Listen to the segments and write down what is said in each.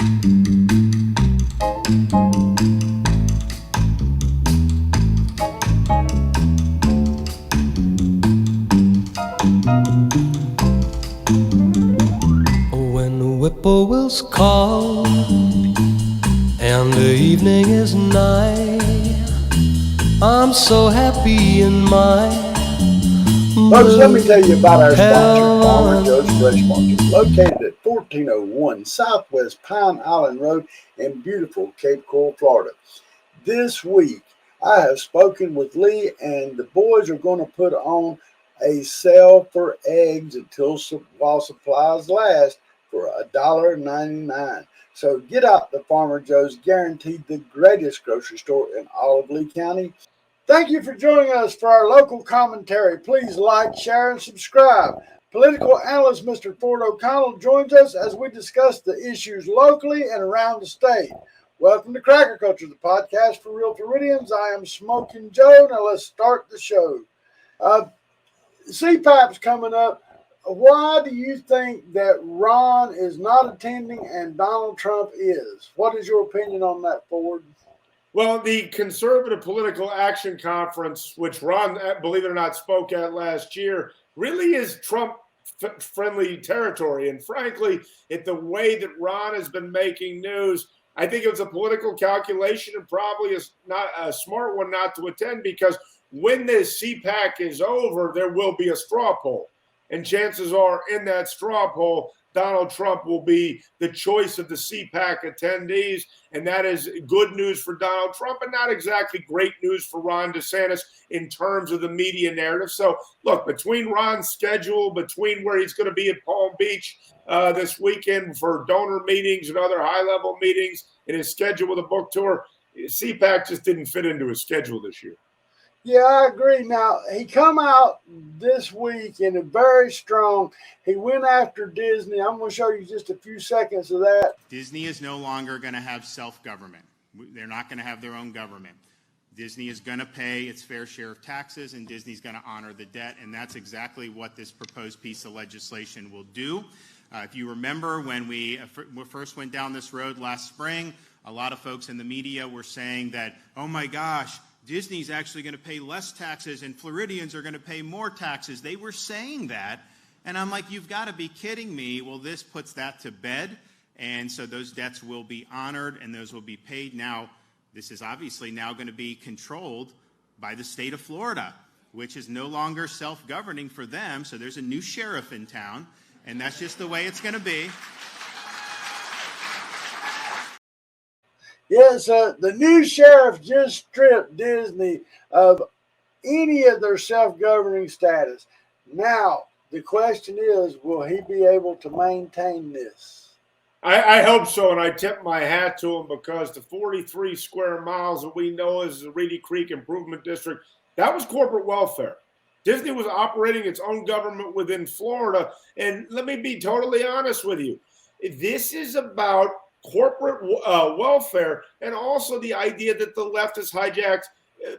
When the whippoorwills call and the evening is nigh, I'm so happy in my Folks, let me tell you about our sponsor, Farmer Joe's Fresh Market, located at 1401 Southwest Pine Island Road in beautiful Cape Coral, Florida. This week, I have spoken with Lee, and the boys are going to put on a sale for eggs while supplies last for $1.99. So get out to Farmer Joe's, guaranteed the greatest grocery store in all of Lee County. Thank you for joining us for our local commentary. Please like, share, and subscribe. Political analyst Mr. Ford O'Connell joins us as we discuss the issues locally and around the state. Welcome to Cracker Culture, the podcast for Real Floridians. I am Smokin Joe. Now let's start the show. CPAP's coming up. Why do you think that Ron is not attending and Donald Trump is? What is your opinion on that, Ford? Well, the Conservative Political Action Conference, which Ron, believe it or not, spoke at last year, really is Trump-friendly territory. And frankly, the way that Ron has been making news, I think it was a political calculation and probably is not a smart one not to attend, because when this CPAC is over, there will be a straw poll. And chances are in that straw poll, Donald Trump will be the choice of the CPAC attendees. And that is good news for Donald Trump and not exactly great news for Ron DeSantis in terms of the media narrative. So, look, between Ron's schedule, between where he's going to be at Palm Beach this weekend for donor meetings and other high-level meetings, and his schedule with a book tour, CPAC just didn't fit into his schedule this year. Yeah, I agree. Now, he come out this week in a very strong, he went after Disney. I'm going to show you just a few seconds of that. Disney is no longer going to have self-government. They're not going to have their own government. Disney is going to pay its fair share of taxes, and Disney's going to honor the debt, and that's exactly what this proposed piece of legislation will do. If you remember, when we first went down this road last spring, a lot of folks in the media were saying that, oh my gosh, Disney's actually going to pay less taxes and Floridians are going to pay more taxes. They were saying that, and I'm like, you've got to be kidding me. Well, this puts that to bed, and so those debts will be honored and those will be paid. Now, this is obviously now going to be controlled by the state of Florida, which is no longer self-governing for them, so there's a new sheriff in town, and that's just the way it's going to be. Yes, the new sheriff just stripped Disney of any of their self-governing status. Now, the question is, will he be able to maintain this? I hope so, and I tip my hat to him, because the 43 square miles that we know as the Reedy Creek Improvement District, that was corporate welfare. Disney was operating its own government within Florida, and let me be totally honest with you. This is about corporate welfare, and also the idea that the left has hijacked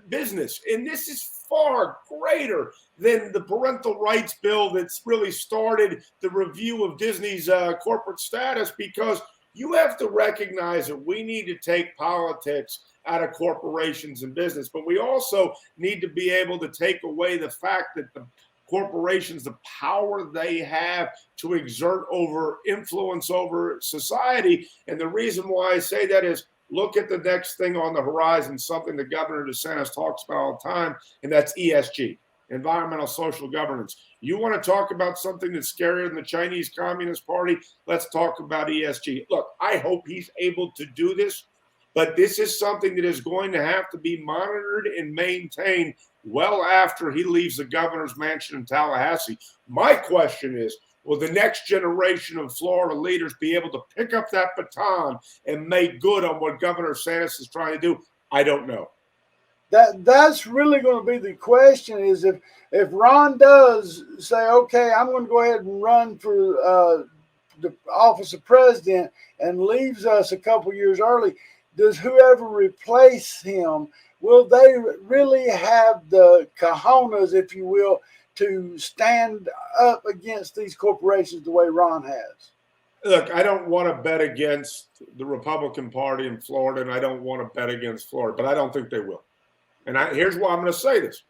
business. And this is far greater than the parental rights bill that's really started the review of Disney's corporate status, because you have to recognize that we need to take politics out of corporations and business, but we also need to be able to take away the fact that the corporations, the power they have to exert influence over society. And the reason why I say that is, look at the next thing on the horizon, something that Governor DeSantis talks about all the time, and that's ESG, environmental social governance. You want to talk about something that's scarier than the Chinese Communist Party? Let's talk about ESG. Look, I hope he's able to do this, but this is something that is going to have to be monitored and maintained well after he leaves the governor's mansion in Tallahassee. My question is, will the next generation of Florida leaders be able to pick up that baton and make good on what Governor DeSantis is trying to do? I don't know. That's really going to be the question, is if Ron does say, okay, I'm going to go ahead and run for the office of president, and leaves us a couple years early, does whoever replace him, will they really have the cojones, if you will, to stand up against these corporations the way Ron has? Look, I don't want to bet against the Republican Party in Florida, and I don't want to bet against Florida, but I don't think they will. And here's why I'm going to say this.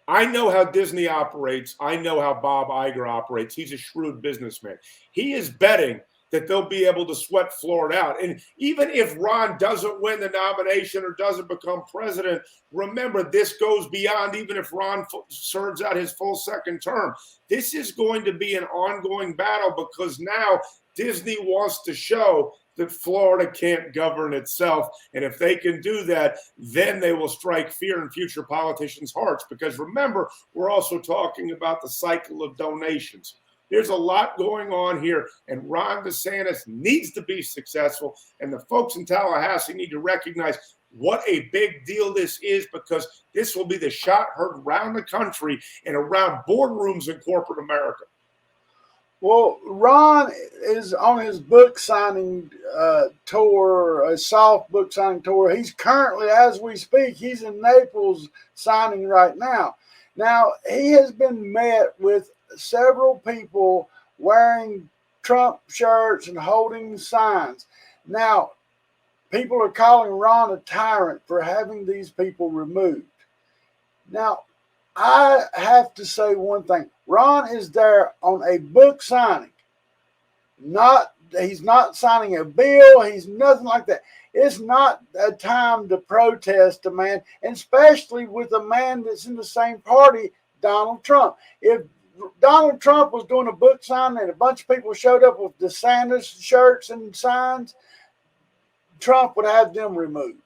I know how Disney operates. I know how Bob Iger operates. He's a shrewd businessman. He is betting that they'll be able to sweat Florida out. And even if Ron doesn't win the nomination or doesn't become president, remember, this goes beyond even if Ron serves out his full second term. This is going to be an ongoing battle because now Disney wants to show that Florida can't govern itself. And if they can do that, then they will strike fear in future politicians' hearts. Because remember, we're also talking about the cycle of donations. There's a lot going on here, and Ron DeSantis needs to be successful. And the folks in Tallahassee need to recognize what a big deal this is, because this will be the shot heard around the country and around boardrooms in corporate America. Well, Ron is on his book signing tour, a soft book signing tour. He's currently, as we speak, he's in Naples signing right now. Now, he has been met with several people wearing Trump shirts and holding signs. Now, people are calling Ron a tyrant for having these people removed. Now, I have to say one thing. Ron is there on a book signing. He's not signing a bill. He's nothing like that. It's not a time to protest a man, and especially with a man that's in the same party, Donald Trump. If Donald Trump was doing a book signing and a bunch of people showed up with DeSantis shirts and signs, Trump would have them removed.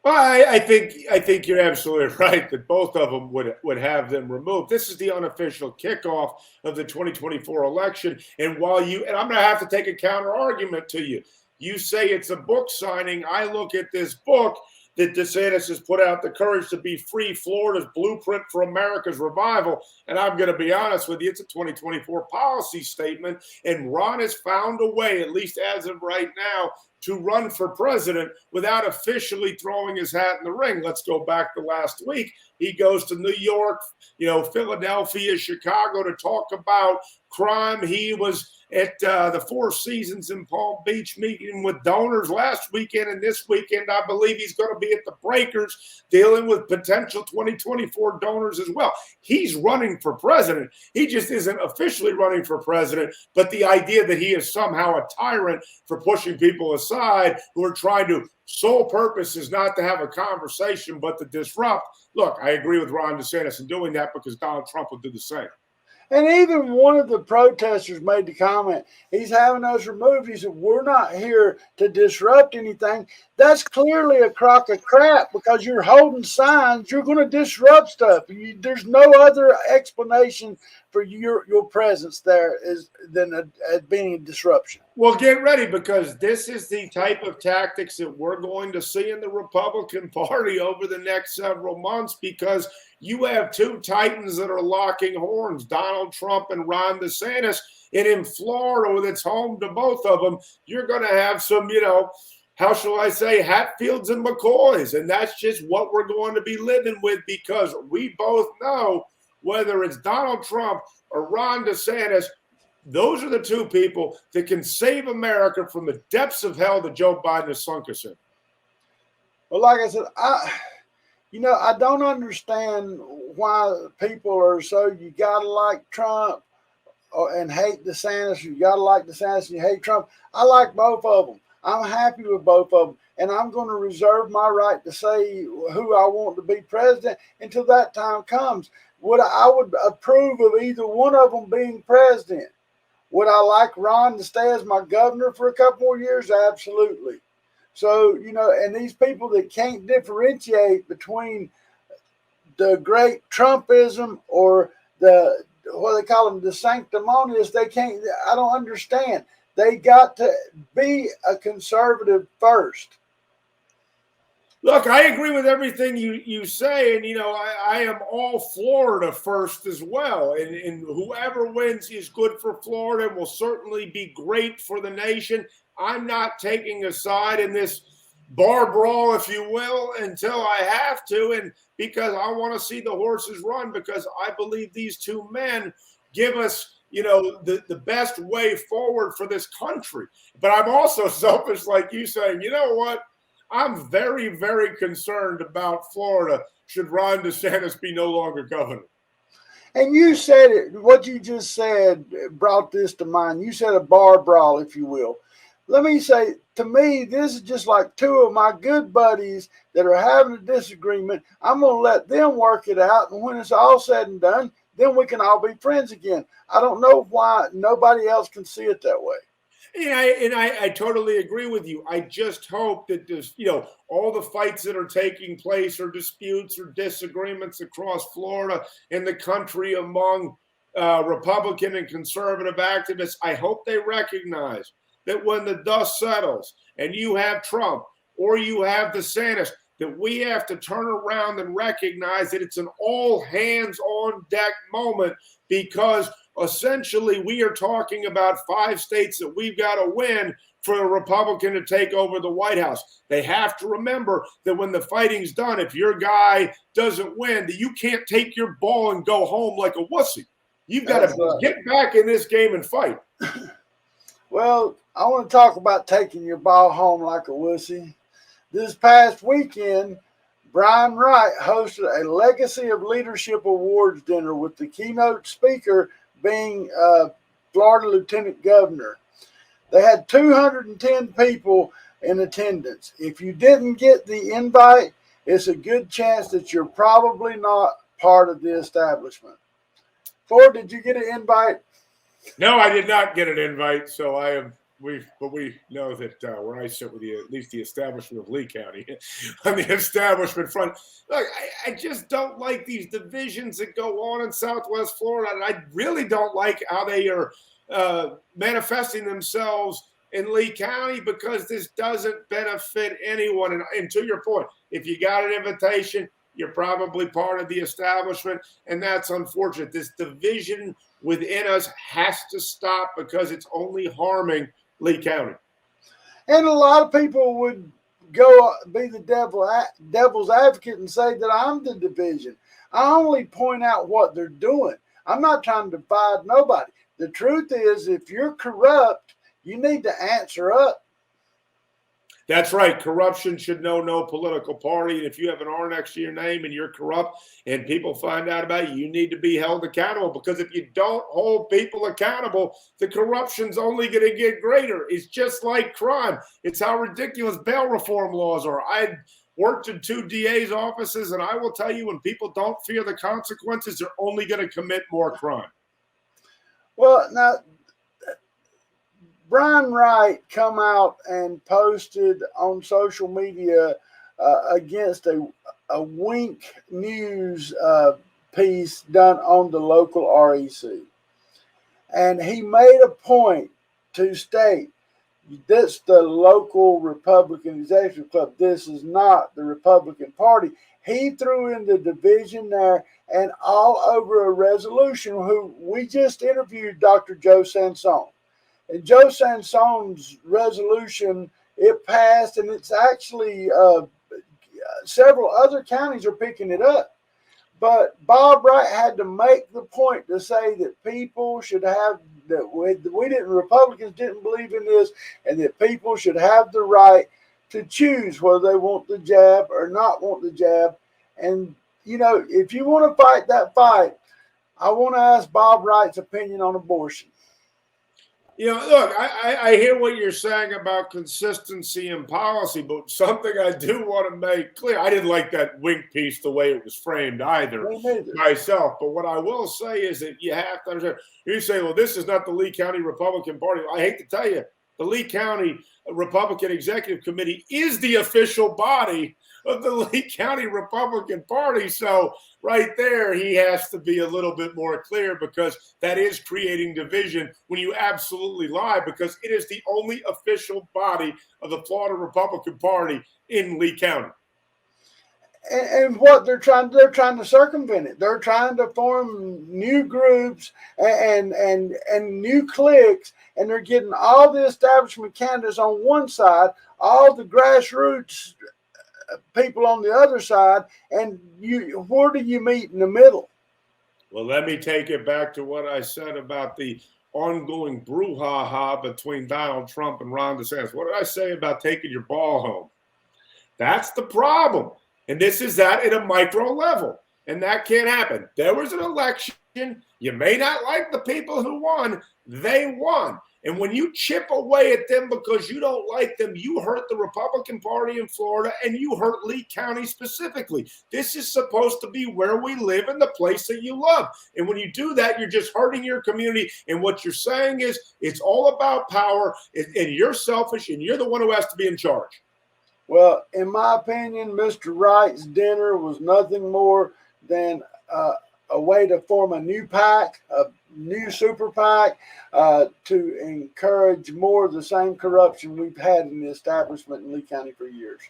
Well, I think you're absolutely right that both of them would have them removed. This is the unofficial kickoff of the 2024 election. And I'm going to have to take a counter argument to you. You say it's a book signing. I look at this book that DeSantis has put out, The Courage to Be Free, Florida's Blueprint for America's Revival. And I'm going to be honest with you, it's a 2024 policy statement. And Ron has found a way, at least as of right now, to run for president without officially throwing his hat in the ring. Let's go back to last week. He goes to New York, Philadelphia, Chicago to talk about crime. He was at the Four Seasons in Palm Beach meeting with donors last weekend, and this weekend I believe he's going to be at the Breakers dealing with potential 2024 donors as well. He's running for president. He just isn't officially running for president, but the idea that he is somehow a tyrant for pushing people aside who are trying to, sole purpose is not to have a conversation but to disrupt. Look, I agree with Ron DeSantis in doing that because Donald Trump will do the same. And even one of the protesters made the comment, he's having us removed. He said, we're not here to disrupt anything. That's clearly a crock of crap because you're holding signs. You're going to disrupt stuff. There's no other explanation for your presence there than being a disruption. Well, get ready because this is the type of tactics that we're going to see in the Republican Party over the next several months because you have two titans that are locking horns, Donald Trump and Ron DeSantis. And in Florida, that's home to both of them, you're going to have some, how shall I say, Hatfields and McCoys. And that's just what we're going to be living with because we both know whether it's Donald Trump or Ron DeSantis, those are the two people that can save America from the depths of hell that Joe Biden has sunk us in. Well, like I said, I don't understand why people are so, you got to like Trump and hate DeSantis. You got to like DeSantis and you hate Trump. I like both of them. I'm happy with both of them. And I'm going to reserve my right to say who I want to be president until that time comes. I would approve of either one of them being president. Would I like Ron to stay as my governor for a couple more years? Absolutely. So, and these people that can't differentiate between the great Trumpism or what they call them, the sanctimonious, I don't understand. They got to be a conservative first. Look, I agree with everything you say, and I am all Florida first as well. And whoever wins is good for Florida and will certainly be great for the nation. I'm not taking a side in this bar brawl, if you will, until I have to, and because I want to see the horses run, because I believe these two men give us the best way forward for this country. But I'm also selfish, like you saying, you know what? I'm very, very concerned about Florida should Ron DeSantis be no longer governor. And you said it, what you just said brought this to mind. You said a bar brawl, if you will. Let me say, to me, this is just like two of my good buddies that are having a disagreement. I'm going to let them work it out. And when it's all said and done, then we can all be friends again. I don't know why nobody else can see it that way. And I totally agree with you. I just hope that this, all the fights that are taking place or disputes or disagreements across Florida and the country among Republican and conservative activists, I hope they recognize that when the dust settles and you have Trump or you have DeSantis, that we have to turn around and recognize that it's an all hands on deck moment, because essentially we are talking about 5 states that we've got to win for a Republican to take over the White House. They have to remember that when the fighting's done, if your guy doesn't win, that you can't take your ball and go home like a wussy. You've got to get back in this game and fight. Well, I want to talk about taking your ball home like a wussy. This past weekend, Brian Wright hosted a Legacy of Leadership Awards dinner with the keynote speaker being Florida Lieutenant Governor. They had 210 people in attendance. If you didn't get the invite, it's a good chance that you're probably not part of the establishment. Ford, did you get an invite? No, I did not get an invite, so I am. We know that where I sit with at least the establishment of Lee County, on the establishment front. Look, I just don't like these divisions that go on in Southwest Florida, and I really don't like how they are manifesting themselves in Lee County, because this doesn't benefit anyone. And to your point, if you got an invitation, you're probably part of the establishment, and that's unfortunate. This division within us has to stop, because it's only harming Lee County. And a lot of people would go be the devil's advocate and say that I'm the division. I only point out what they're doing. I'm not trying to divide nobody. The truth is, if you're corrupt, you need to answer up. That's right. Corruption should know no political party. And if you have an R next to your name and you're corrupt and people find out about you, you need to be held accountable, because if you don't hold people accountable, the corruption's only going to get greater. It's just like crime. It's how ridiculous bail reform laws are. I worked in 2 DA's offices, and I will tell you, when people don't fear the consequences, they're only going to commit more crime. Well, now, Brian Wright come out and posted on social media against a Wink News piece done on the local REC. And he made a point to state, this the local Republican Executive Club. This is not the Republican Party. He threw in the division there, and all over a resolution. Who we just interviewed, Dr. Joe Sansone. And Joe Sanson's resolution, it passed, and it's actually several other counties are picking it up. But Bob Wright had to make the point to say that people should have, that Republicans didn't believe in this, and that people should have the right to choose whether they want the jab or not want the jab. And, if you want to fight that fight, I want to ask Bob Wright's opinion on abortion. Look, I hear what you're saying about consistency in policy, but something I do want to make clear, I didn't like that Wink piece the way it was framed either myself. But what I will say is that you have to understand, you say, well, this is not the Lee County Republican Party. I hate to tell you, the Lee County Republican Executive Committee is the official body of the Lee County Republican Party. So right there, he has to be a little bit more clear, because that is creating division when you absolutely lie, because it is the only official body of the Florida Republican Party in Lee County. And what they're trying to circumvent it. They're trying to form new groups and new cliques, and they're getting all the establishment candidates on one side, all the grassroots people on the other side, and where do you meet in the middle? Well, let me take it back to what I said about the ongoing brouhaha between Donald Trump and Ron DeSantis. What did I say about taking your ball home? That's the problem. And this is that at a micro level. And that can't happen. There was an election. You may not like the people who won. They won. And when you chip away at them because you don't like them, you hurt the Republican Party in Florida and you hurt Lee County specifically. This is supposed to be where we live and the place that you love. And when you do that, you're just hurting your community. And what you're saying is it's all about power and you're selfish and you're the one who has to be in charge. Well, in my opinion, Mr. Wright's dinner was nothing more than a way to form a new PAC, a new super PAC, to encourage more of the same corruption we've had in the establishment in Lee County for years.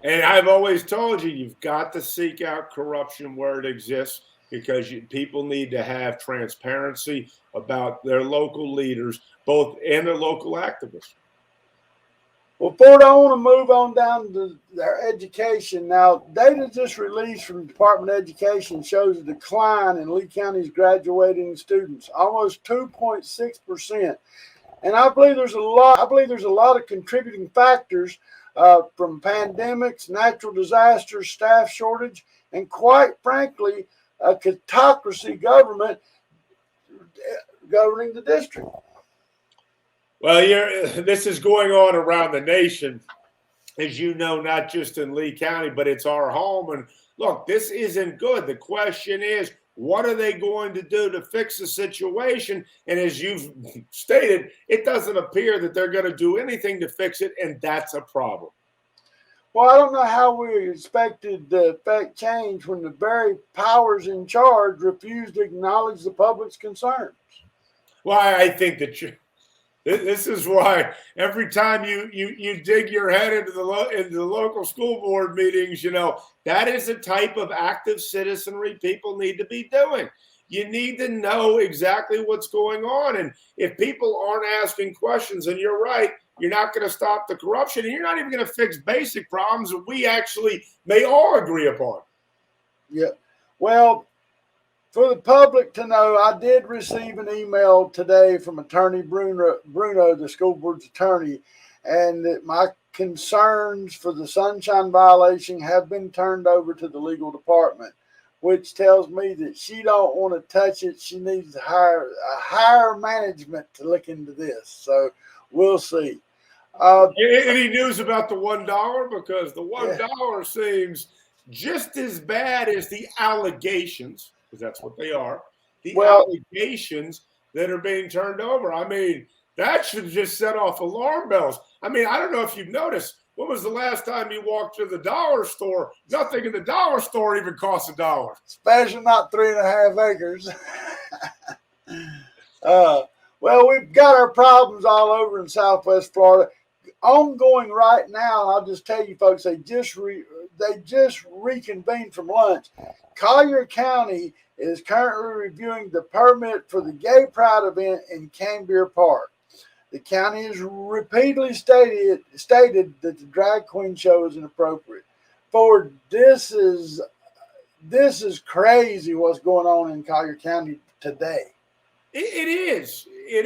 And I've always told you, you've got to seek out corruption where it exists because people need to have transparency about their local leaders, both and their local activists. Well, Ford, I want to move on down to their education. Now, data just released from the Department of Education shows a decline in Lee County's graduating students, almost 2.6%. And I believe there's a lot of contributing factors from pandemics, natural disasters, staff shortage, and quite frankly, a catocracy government governing the district. Well, this is going on around the nation, as you know, not just in Lee County, but it's our home. And look, this isn't good. The question is, what are they going to do to fix the situation? And as you've stated, it doesn't appear that they're going to do anything to fix it, and that's a problem. Well, I don't know how we expected to affect change when the very powers in charge refused to acknowledge the public's concerns. Well, I think that this is why every time you dig your head into the local school board meetings, that is a type of active citizenry people need to be doing. You need to know exactly what's going on. And if people aren't asking questions, and you're right, you're not going to stop the corruption, and you're not even going to fix basic problems that we actually may all agree upon. Yeah. Well, for the public to know, I did receive an email today from Attorney Bruno, the school board's attorney, and that my concerns for the sunshine violation have been turned over to the legal department, which tells me that she don't want to touch it. She needs to hire a higher management to look into this. So we'll see. Any news about the $1? Because the $1 seems just as bad as the allegations, because that's what they are, allegations that are being turned over. I mean, that should just set off alarm bells. I mean, I don't know if you've noticed, when was the last time you walked to the dollar store? Nothing in the dollar store even costs $1. Especially not 3.5 acres. Well, we've got our problems all over in Southwest Florida. Ongoing right now, I'll just tell you folks, they just reconvened from lunch. Collier County is currently reviewing the permit for the Gay Pride event in Cambier Park. The county has repeatedly stated that the drag queen show is inappropriate. Ford, this is crazy what's going on in Collier County today. It is. And,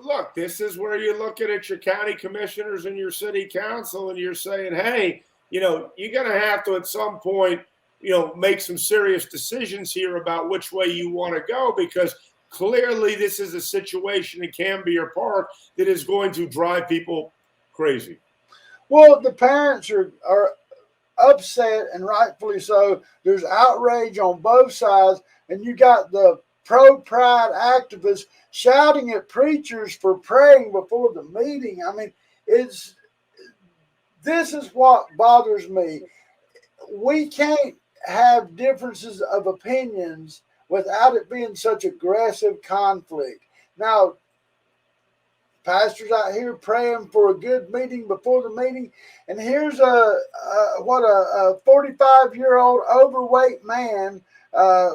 look, this is where you're looking at your county commissioners and your city council and you're saying, hey, you're going to have to at some point, make some serious decisions here about which way you want to go, because clearly this is a situation in Cambier Park that is going to drive people crazy. Well, the parents are upset, and rightfully so. There's outrage on both sides, and you got the pro-pride activists shouting at preachers for praying before the meeting. I mean, this is what bothers me. We can't have differences of opinions without it being such aggressive conflict. Now, pastors out here praying for a good meeting before the meeting, and here's a 45-year-old overweight man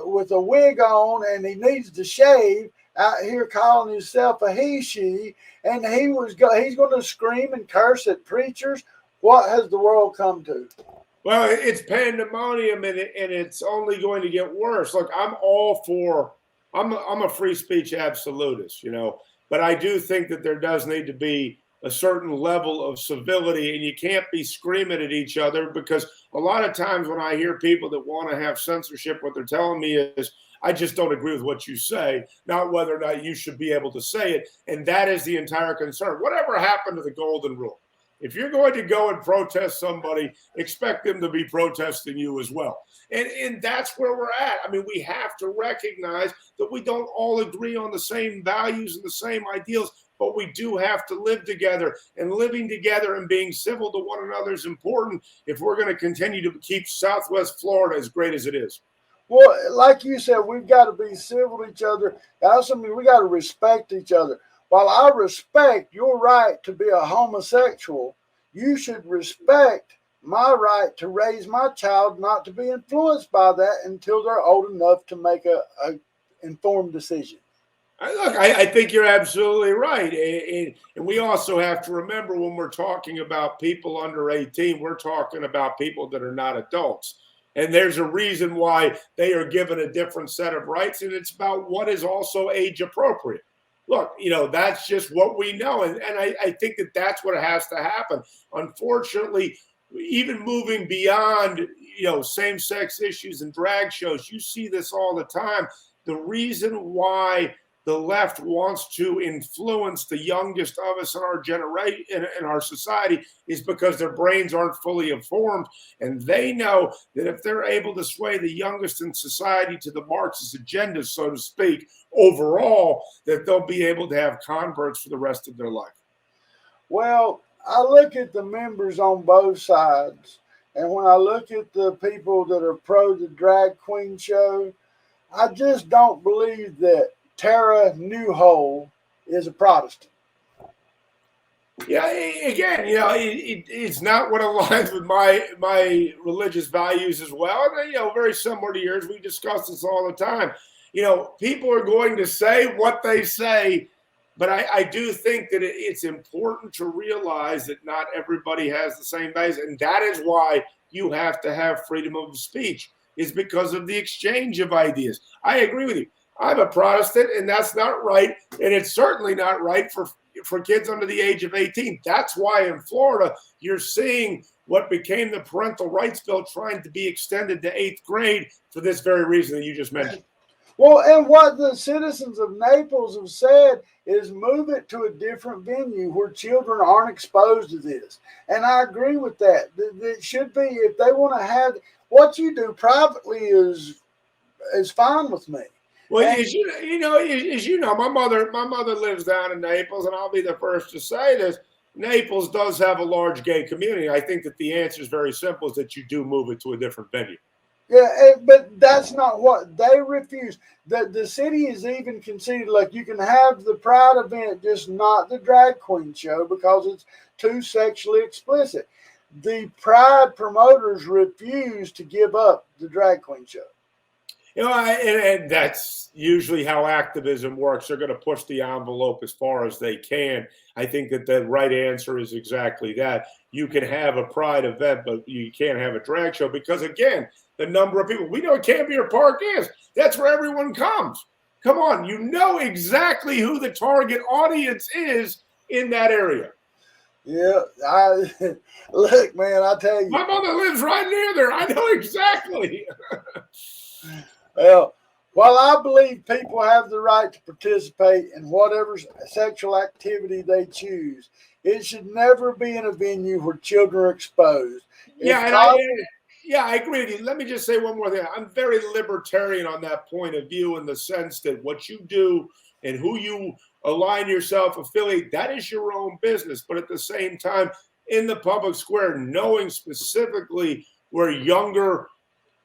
with a wig on, and he needs to shave, out here calling himself a he/she, and he's going to scream and curse at preachers. What has the world come to? Well, it's pandemonium, and it's only going to get worse. Look, I'm all for. I'm a free speech absolutist, but I do think that there does need to be a certain level of civility, and you can't be screaming at each other, because a lot of times when I hear people that want to have censorship, what they're telling me is, I just don't agree with what you say, not whether or not you should be able to say it. And that is the entire concern. Whatever happened to the golden rule? If you're going to go and protest somebody, expect them to be protesting you as well. And that's where we're at. I mean, we have to recognize that we don't all agree on the same values and the same ideals, but we do have to live together. And living together and being civil to one another is important if we're going to continue to keep Southwest Florida as great as it is. Well, like you said, we've got to be civil to each other. That's something we got to respect each other. While I respect your right to be a homosexual, you should respect my right to raise my child not to be influenced by that until they're old enough to make a informed decision. Look, I think you're absolutely right. And we also have to remember, when we're talking about people under 18, we're talking about people that are not adults. And there's a reason why they are given a different set of rights, and it's about what is also age appropriate. Look, that's just what we know. And I think that that's what has to happen. Unfortunately, even moving beyond, same-sex issues and drag shows, you see this all the time. The reason why the left wants to influence the youngest of us in our generation, in our society, is because their brains aren't fully informed. And they know that if they're able to sway the youngest in society to the Marxist agenda, so to speak, overall, that they'll be able to have converts for the rest of their life. Well, I look at the members on both sides, and when I look at the people that are pro the drag queen show, I just don't believe that Tara Newhole is a Protestant. Yeah, again, it's not what aligns with my religious values as well. And, very similar to yours. We discuss this all the time. People are going to say what they say, but I do think that it's important to realize that not everybody has the same values. And that is why you have to have freedom of speech, is because of the exchange of ideas. I agree with you. I'm a Protestant, and that's not right. And it's certainly not right for kids under the age of 18. That's why in Florida, you're seeing what became the parental rights bill trying to be extended to 8th grade for this very reason that you just mentioned. Well, and what the citizens of Naples have said is move it to a different venue where children aren't exposed to this. And I agree with that. It should be, if they want to have what you do privately is fine with me. Well, as you know, my mother lives down in Naples, and I'll be the first to say this. Naples does have a large gay community. I think that the answer is very simple, is that you do move it to a different venue. Yeah, but that's not what they refuse. The city is even conceded, like, you can have the Pride event, just not the drag queen show, because it's too sexually explicit. The Pride promoters refuse to give up the drag queen show. And that's usually how activism works. They're going to push the envelope as far as they can. I think that the right answer is exactly that. You can have a Pride event, but you can't have a drag show, because, again, the number of people. We know what Campier Park is. That's where everyone comes. Come on, you know exactly who the target audience is in that area. Yeah, look, man, I tell you. My mother lives right near there. I know exactly. Well, while I believe people have the right to participate in whatever sexual activity they choose, it should never be in a venue where children are exposed. I agree with you. Let me just say one more thing. I'm very libertarian on that point of view, in the sense that what you do and who you align yourself, affiliate, that is your own business. But at the same time, in the public square, knowing specifically where younger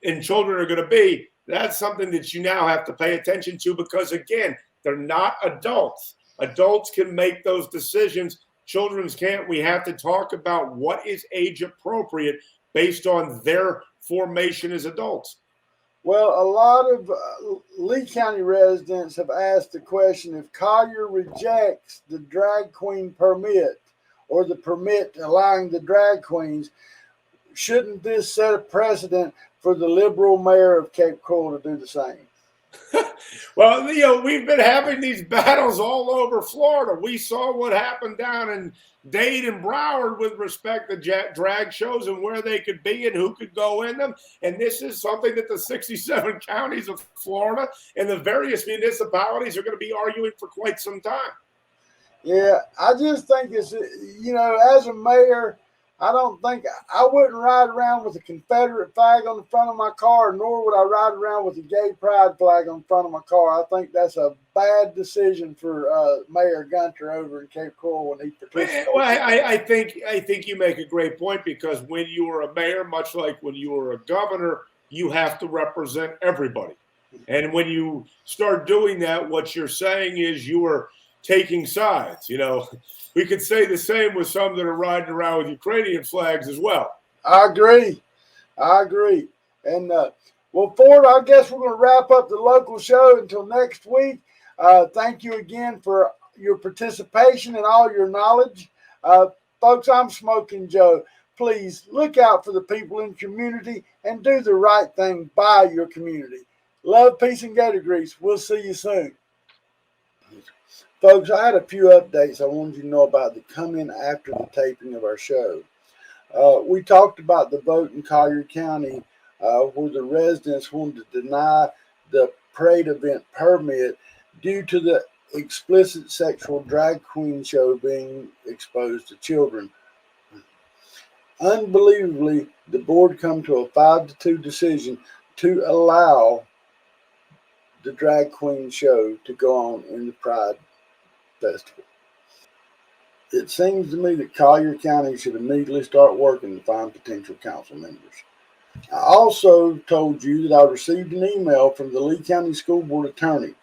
and children are going to be, that's something that you now have to pay attention to, because, again, they're not adults. Adults can make those decisions. Children can't. We have to talk about what is age appropriate based on their formation as adults. Well, a lot of Lee County residents have asked the question, if Collier rejects the drag queen permit, or the permit allowing the drag queens, shouldn't this set a precedent for the liberal mayor of Cape Coral to do the same? Well, we've been having these battles all over Florida. We saw what happened down in Dade and Broward with respect to drag shows and where they could be and who could go in them. And this is something that the 67 counties of Florida and the various municipalities are going to be arguing for quite some time. Yeah, I just think it's, as a mayor, I don't think I wouldn't ride around with a Confederate flag on the front of my car, nor would I ride around with a gay pride flag on the front of my car. I think that's a bad decision for Mayor Gunter over in Cape Coral when he participates. Well, I think you make a great point, because when you are a mayor, much like when you are a governor, you have to represent everybody. And when you start doing that, what you're saying is you are taking sides. We could say the same with some that are riding around with Ukrainian flags as well. I agree. And well, Ford, I guess we're going to wrap up the local show until next week. Thank you again for your participation and all your knowledge. Folks, I'm Smokin Joe. Please look out for the people in the community and do the right thing by your community. Love, peace, and gator grease. We'll see you soon. Folks, I had a few updates I wanted you to know about that come in after the taping of our show. We talked about the vote in Collier County where the residents wanted to deny the parade event permit due to the explicit sexual drag queen show being exposed to children. Unbelievably, the board come to a 5-2 decision to allow the drag queen show to go on in the Pride Festival. It seems to me that Collier County should immediately start working to find potential council members. I also told you that I received an email from the Lee County School Board attorney.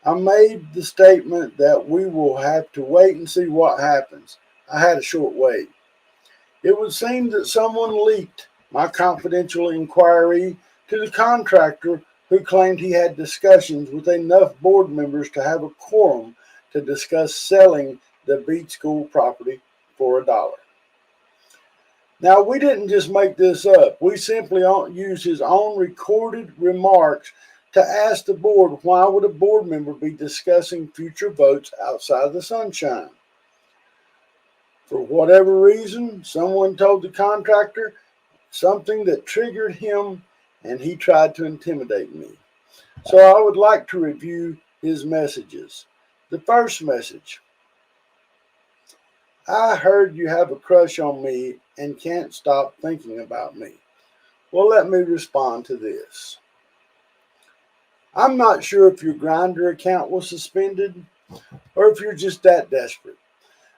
I made the statement that we will have to wait and see what happens. I had a short wait. It would seem that someone leaked my confidential inquiry to the contractor, who claimed he had discussions with enough board members to have a quorum to discuss selling the beach school property for $1. Now, we didn't just make this up. We simply used his own recorded remarks to ask the board, why would a board member be discussing future votes outside the sunshine? For whatever reason, someone told the contractor something that triggered him, and he tried to intimidate me. So I would like to review his messages. The first message: I heard you have a crush on me and can't stop thinking about me. Well, let me respond to this. I'm not sure if your Grindr account was suspended or if you're just that desperate.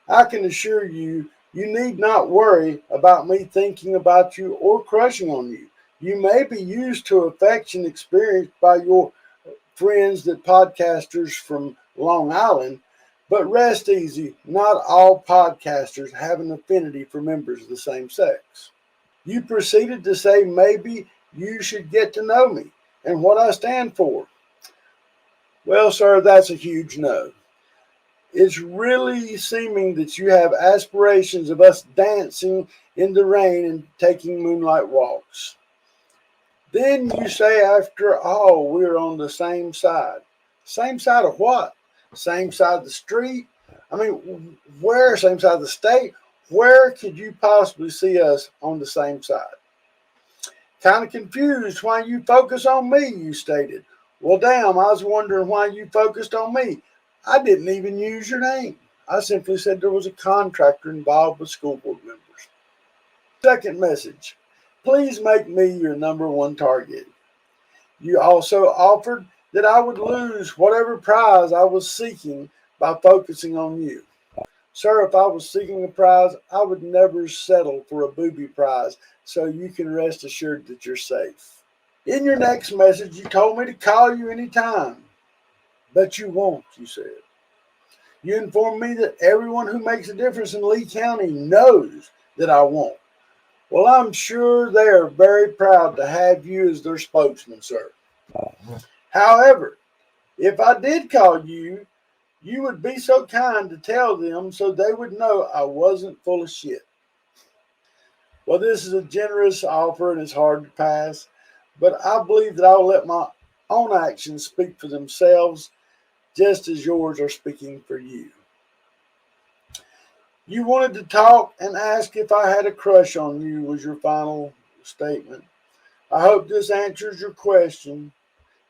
I can assure you, you need not worry about me thinking about you or crushing on you. You may be used to affection experienced by your friends, that podcasters from Long Island, but rest easy, not all podcasters have an affinity for members of the same sex. You proceeded to say maybe you should get to know me and what I stand for. Well, sir, that's a huge no. It's really seeming that you have aspirations of us dancing in the rain and taking moonlight walks. Then you say, after all, we're on the same side. Same side of what? Same side of the street? I mean, where? Same side of the state? Where could you possibly see us on the same side? Kind of confused why you focus on me, you stated. Well, damn, I was wondering why you focused on me. I didn't even use your name. I simply said there was a contractor involved with school board members. Second message: please make me your #1 target. You also offered that I would lose whatever prize I was seeking by focusing on you. Sir, if I was seeking a prize, I would never settle for a booby prize, so you can rest assured that you're safe. In your next message, you told me to call you anytime, but you won't, you said. You informed me that everyone who makes a difference in Lee County knows that I won't. Well, I'm sure they are very proud to have you as their spokesman, sir. However, if I did call you, you would be so kind to tell them so they would know I wasn't full of shit. Well, this is a generous offer and it's hard to pass, but I believe that I'll let my own actions speak for themselves just as yours are speaking for you. You wanted to talk and ask if I had a crush on you, was your final statement. I hope this answers your question.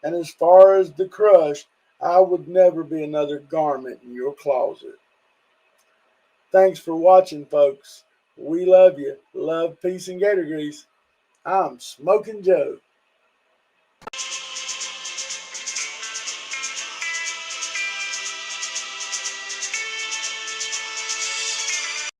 And as far as the crush, I would never be another garment in your closet. Thanks for watching, folks. We love you. Love, peace, and gator grease. I'm Smokin' Joe.